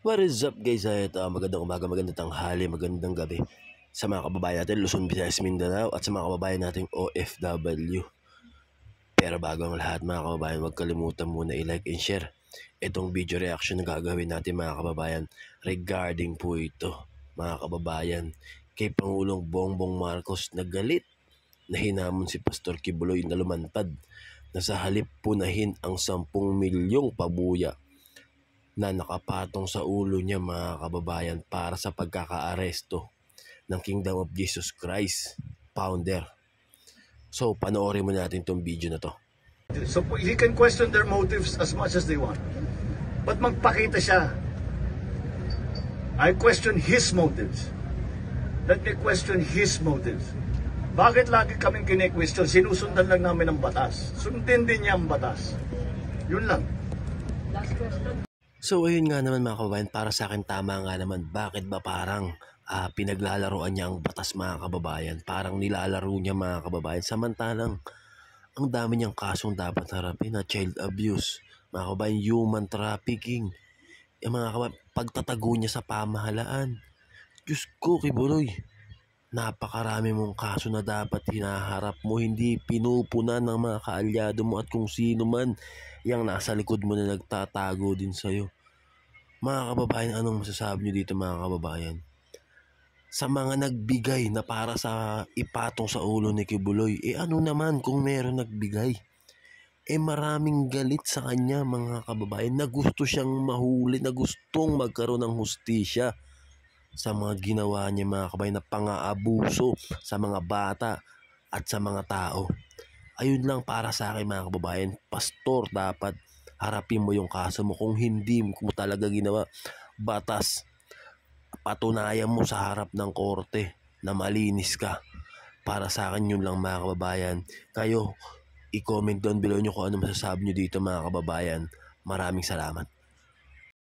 What is up guys? Magandang umaga, magandang tanghali, magandang gabi sa mga kababayan natin Luzon, Visayas, Mindanao at sa mga kababayan nating OFW. Pero bago ang lahat mga kababayan, huwag kalimutan muna i-like and share itong video reaction na gagawin natin mga kababayan regarding po ito mga kababayan kay Pangulong Bongbong Marcos na galit na hinamon si Pastor Kibuloy na lumantad na sa halip punahin ang 10 milyong pabuya na nakapatong sa ulo niya mga kababayan para sa pagkakaaresto ng Kingdom of Jesus Christ founder. So panoorin mo natin tong video na to. So he can question their motives as much as they want. But magpakita siya. I question his motives. Let me question his motives. Bakit lagi kaming kine-question? Sinusundan lang namin ang batas. Sundin din niya ang batas. Yun lang. Last question. So ayun nga naman mga kababayan, para sa akin tama nga naman. Bakit ba parang pinaglalaroan niya ang batas mga kababayan? Parang nilalaro niya mga kababayan. Samantalang ang dami niyang kasong dapat harapin na child abuse, mga kababayan, human trafficking, mga kababayan, pagtatago niya sa pamahalaan. Diyos ko, Kibuloy, napakarami mong kaso na dapat hinaharap mo, hindi pinupunan ng mga kaalyado mo at kung sino man yung nasa likod mo na nagtatago din sa'yo. Mga kababayan, anong masasabi niyo dito mga kababayan? Sa mga nagbigay na para sa ipatong sa ulo ni Kibuloy, ano naman kung meron nagbigay? Maraming galit sa kanya mga kababayan na gusto siyang mahuli, na gustong magkaroon ng hustisya sa mga ginawa niya mga kababayan na pang-aabuso sa mga bata at sa mga tao. Ayun lang para sa akin mga kababayan, pastor, dapat harapin mo yung kaso mo. Kung hindi mo talaga ginawa, batas, patunayan mo sa harap ng korte na malinis ka. Para sa akin yun lang mga kababayan. Kayo, i-comment down below nyo kung ano masasabi nyo dito mga kababayan. Maraming salamat.